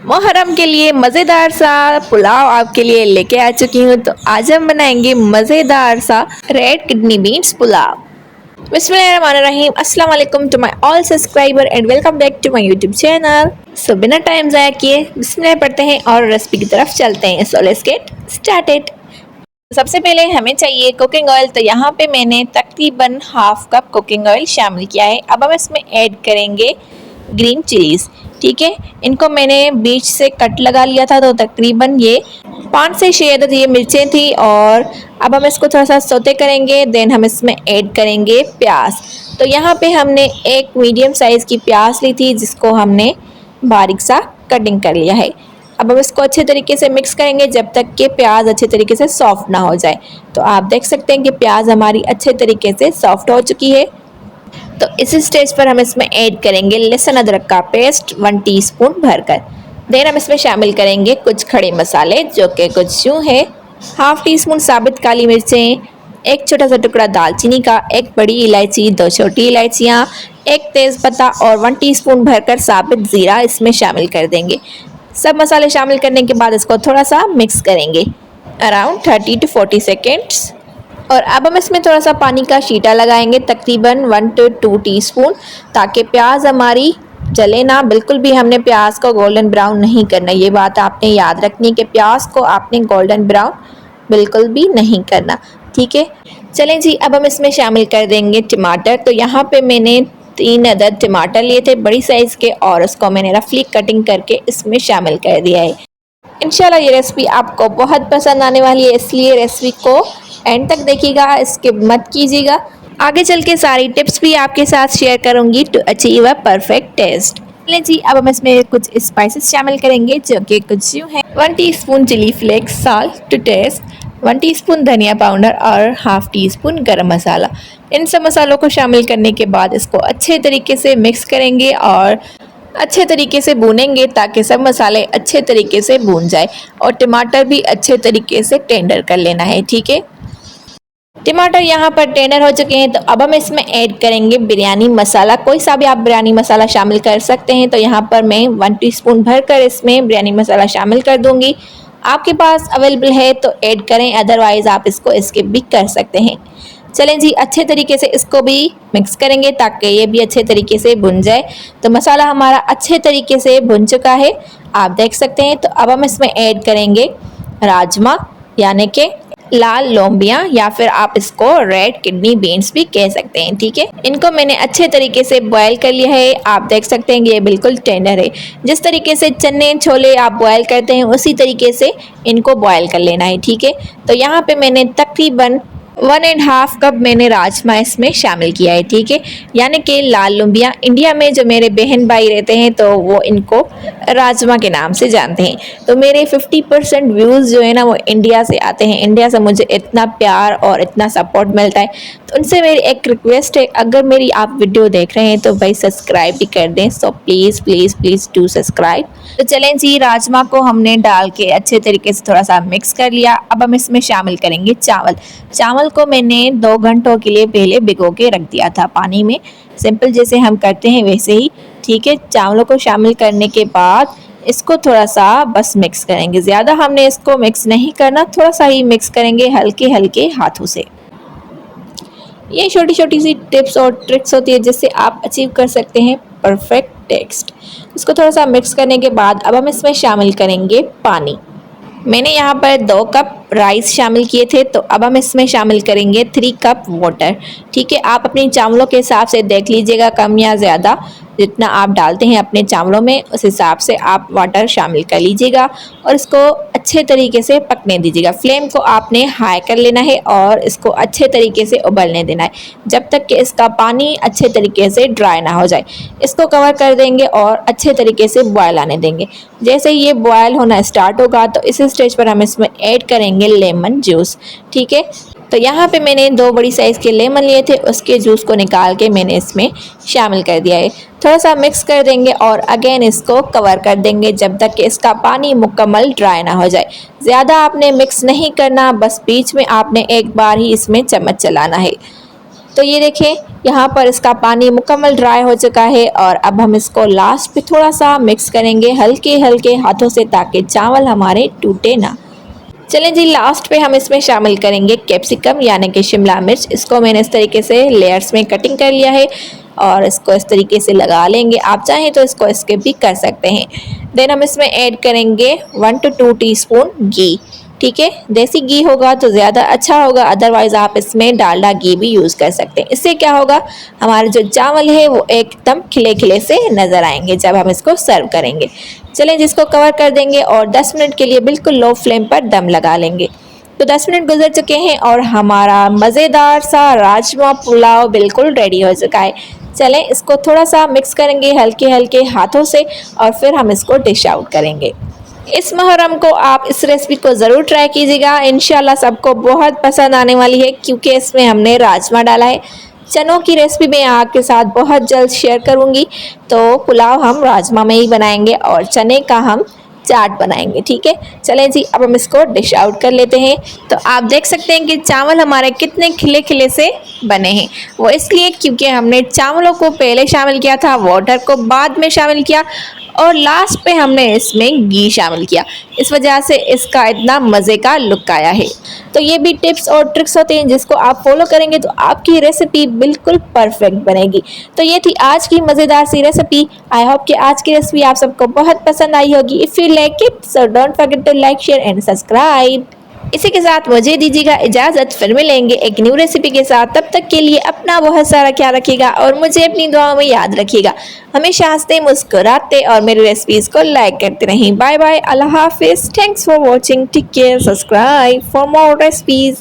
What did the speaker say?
मुहर्रम के लिए मज़ेदार सा पुलाव आपके लिए लेके आ चुकी हूँ। तो आज हम बनाएंगे मज़ेदार सा रेड किडनी बीन्स पुलाव। बिस्मिल्लाहिर्रहमानिर्रहीम। अस्सलाम वालेकुम to my all subscriber and welcome back to my YouTube channel. So बिना टाइम ज़ाया किए बिस्मिल्लाह पढ़ते हैं और रेसिपी की तरफ चलते हैं। So let's get started. सबसे पहले हमें चाहिए कुकिंग ऑयल। तो यहाँ पे मैंने तकरीबन हाफ कप कुकिंग ऑयल शामिल किया है। अब हम इसमें ऐड करेंगे ग्रीन चिलीज़। ठीक है, इनको मैंने बीच से कट लगा लिया था, तो तकरीबन ये 5 से 6 अदद ये मिर्चें थी। और अब हम इसको थोड़ा सा सौते करेंगे। देन हम इसमें ऐड करेंगे प्याज। तो यहाँ पे हमने एक मीडियम साइज़ की प्याज ली थी, जिसको हमने बारीक सा कटिंग कर लिया है। अब हम इसको अच्छे तरीके से मिक्स करेंगे जब तक कि प्याज अच्छे तरीके से सॉफ्ट ना हो जाए। तो आप देख सकते हैं कि प्याज हमारी अच्छे तरीके से सॉफ्ट हो चुकी है। तो इस स्टेज पर हम इसमें ऐड करेंगे लहसुन अदरक का पेस्ट 1 टीस्पून भरकर। देन हम इसमें शामिल करेंगे कुछ खड़े मसाले, जो कि कुछ यूँ है। हाफ टी स्पून साबित काली मिर्चें, एक छोटा सा टुकड़ा दालचीनी का, एक बड़ी इलायची, 2 छोटी इलायचियाँ, एक तेज़पत्ता और 1 टीस्पून भरकर साबित ज़ीरा इसमें शामिल कर देंगे। सब मसाले शामिल करने के बाद इसको थोड़ा सा मिक्स करेंगे अराउंड 30 to 40 सेकेंड्स। और अब हम इसमें थोड़ा सा पानी का शीटा लगाएंगे, तकरीबन 1 to 2 टीस्पून, ताकि प्याज हमारी जले ना। बिल्कुल भी हमने प्याज को गोल्डन ब्राउन नहीं करना, ये बात आपने याद रखनी कि प्याज को आपने गोल्डन ब्राउन बिल्कुल भी नहीं करना। ठीक है, चलें जी, अब हम इसमें शामिल कर देंगे टमाटर। तो यहाँ पे मैंने 3 अदद टमाटर लिए थे बड़ी साइज़ के, और उसको मैंने रफली कटिंग करके इसमें शामिल कर दिया है। इंशाल्लाह ये रेसिपी आपको बहुत पसंद आने वाली है, इसलिए रेसिपी को एंड तक देखिएगा, स्किप मत कीजिएगा। आगे चल के सारी टिप्स भी आपके साथ शेयर करूंगी to achieve a perfect taste. चलिए जी, अब हम इसमें कुछ स्पाइसेस शामिल करेंगे, जो कि कुछ यूँ हैं। 1 teaspoon chilli flakes, salt to taste, 1 teaspoon धनिया पाउडर और half teaspoon garam masala. इन सब मसालों को शामिल करने के बाद इसको अच्छे तरीके से मिक्स करेंगे और अच्छे तरीके से भूनेंगे, ताकि सब मसाले अच्छे तरीके से भून जाए और टमाटर भी अच्छे तरीके से टेंडर कर लेना है। ठीक है, टमाटर यहाँ पर टेंडर हो चुके हैं। तो अब हम इसमें ऐड करेंगे बिरयानी मसाला। कोई सा भी आप बिरयानी मसाला शामिल कर सकते हैं। तो यहाँ पर मैं 1 टीस्पून भरकर इसमें बिरयानी मसाला शामिल कर दूंगी। आपके पास अवेलेबल है तो ऐड करें, अदरवाइज़ आप इसको स्किप भी कर सकते हैं। चलें जी, अच्छे तरीके से इसको भी मिक्स करेंगे ताकि ये भी अच्छे तरीके से भुन जाए। तो मसाला हमारा अच्छे तरीके से भुन चुका है, आप देख सकते हैं। तो अब हम इसमें ऐड करेंगे राजमा, यानी कि लाल लोबिया, या फिर आप इसको रेड किडनी बीन्स भी कह सकते हैं। ठीक है, इनको मैंने अच्छे तरीके से बॉयल कर लिया है। आप देख सकते हैं कि ये बिल्कुल टेंडर है। जिस तरीके से चने छोले आप बॉयल करते हैं, उसी तरीके से इनको बॉयल कर लेना है। ठीक है, तो यहाँ पे मैंने तकरीबन 1.5 कप मैंने राजमा इसमें शामिल किया है। ठीक है, यानी कि लाल लोबिया। इंडिया में जो मेरे बहन भाई रहते हैं तो वो इनको राजमा के नाम से जानते हैं। तो मेरे 50% व्यूज़ जो है ना, वो इंडिया से आते हैं। इंडिया से मुझे इतना प्यार और इतना सपोर्ट मिलता है। तो उनसे मेरी एक रिक्वेस्ट है, अगर मेरी आप वीडियो देख रहे हैं तो भाई सब्सक्राइब भी कर दें। So please please please do subscribe. तो चलें जी, राजमा को हमने डाल के अच्छे तरीके से थोड़ा सा मिक्स कर लिया। अब हम इसमें शामिल करेंगे चावल। चावल को मैंने 2 घंटों के लिए पहले भिगो के रख दिया था पानी में, सिंपल जैसे हम करते हैं वैसे ही। ठीक है, चावलों को शामिल करने के बाद इसको थोड़ा सा बस मिक्स करेंगे। ज़्यादा हमने इसको मिक्स नहीं करना, थोड़ा सा ही मिक्स करेंगे हल्के हल्के हाथों से। ये छोटी छोटी सी टिप्स और ट्रिक्स होती है जिससे आप अचीव कर सकते हैं परफेक्ट टेस्ट। इसको थोड़ा सा मिक्स करने के बाद अब हम इसमें शामिल करेंगे पानी। मैंने यहाँ पर 2 कप राइस शामिल किए थे, तो अब हम इसमें शामिल करेंगे 3 कप वाटर। ठीक है, आप अपने चावलों के हिसाब से देख लीजिएगा, कम या ज़्यादा जितना आप डालते हैं अपने चावलों में, उस हिसाब से आप वाटर शामिल कर लीजिएगा और इसको अच्छे तरीके से पकने दीजिएगा। फ्लेम को आपने हाई कर लेना है और इसको अच्छे तरीके से उबलने देना है, जब तक कि इसका पानी अच्छे तरीके से ड्राई ना हो जाए। इसको कवर कर देंगे और अच्छे तरीके से बॉयल आने देंगे। जैसे ये बॉयल होना स्टार्ट होगा तो इस स्टेज पर हम इसमें ऐड करेंगे लेमन जूस। ठीक है, तो यहाँ पे मैंने 2 बड़ी साइज़ के लेमन लिए थे, उसके जूस को निकाल के मैंने इसमें शामिल कर दिया है। थोड़ा सा मिक्स कर देंगे और अगेन इसको कवर कर देंगे जब तक कि इसका पानी मुकम्मल ड्राई ना हो जाए। ज़्यादा आपने मिक्स नहीं करना, बस बीच में आपने एक बार ही इसमें चम्मच चलाना है। तो ये देखें यहाँ पर इसका पानी मुकम्मल ड्राई हो चुका है और अब हम इसको लास्ट पे थोड़ा सा मिक्स करेंगे हल्के हल्के हाथों से ताकि चावल हमारे टूटे ना। चलें जी, लास्ट पे हम इसमें शामिल करेंगे कैप्सिकम यानी कि शिमला मिर्च। इसको मैंने इस तरीके से लेयर्स में कटिंग कर लिया है और इसको इस तरीके से लगा लेंगे। आप चाहें तो इसको स्किप भी कर सकते हैं। देन हम इसमें ऐड करेंगे 1 to 2 टीस्पून घी। ठीक है, देसी घी होगा तो ज़्यादा अच्छा होगा, अदरवाइज़ आप इसमें डालडा घी भी यूज़ कर सकते हैं। इससे क्या होगा, हमारे जो चावल है वो एकदम खिले खिले से नज़र आएंगे जब हम इसको सर्व करेंगे। चलें जिसको कवर कर देंगे और 10 मिनट के लिए बिल्कुल लो फ्लेम पर दम लगा लेंगे। तो 10 मिनट गुजर चुके हैं और हमारा मज़ेदार सा राजमा पुलाव बिल्कुल रेडी हो चुका है। चलें इसको थोड़ा सा मिक्स करेंगे हल्के हल्के हाथों से और फिर हम इसको डिश आउट करेंगे। इस मुहर्रम को आप इस रेसिपी को ज़रूर ट्राई कीजिएगा, इंशाल्लाह सबको बहुत पसंद आने वाली है क्योंकि इसमें हमने राजमा डाला है। चनों की रेसिपी मैं आपके साथ बहुत जल्द शेयर करूंगी। तो पुलाव हम राजमा में ही बनाएंगे और चने का हम चाट बनाएंगे। ठीक है, चलें जी अब हम इसको डिश आउट कर लेते हैं। तो आप देख सकते हैं कि चावल हमारे कितने खिले खिले से बने हैं। वो इसलिए क्योंकि हमने चावलों को पहले शामिल किया था, वाटर को बाद में शामिल किया और लास्ट पे हमने इसमें घी शामिल किया। इस वजह से इसका इतना मज़े का लुक आया है। तो ये भी टिप्स और ट्रिक्स होते हैं जिसको आप फॉलो करेंगे तो आपकी रेसिपी बिल्कुल परफेक्ट बनेगी। तो ये थी आज की मज़ेदार सी रेसिपी। आई होप कि आज की रेसिपी आप सबको बहुत पसंद आई होगी। If you like it so don't forget to like share and subscribe. इसी के साथ मुझे दीजिएगा इजाज़त, फिर मिलेंगे एक न्यू रेसिपी के साथ। तब तक के लिए अपना बहुत सारा ख्याल रखिएगा और मुझे अपनी दुआओं में याद रखिएगा। हमेशा हंसते मुस्कुराते और मेरी रेसिपीज़ को लाइक करते रहें। बाय बाय, अल्लाह हाफिज़, thanks for watching, take care, subscribe for more recipes.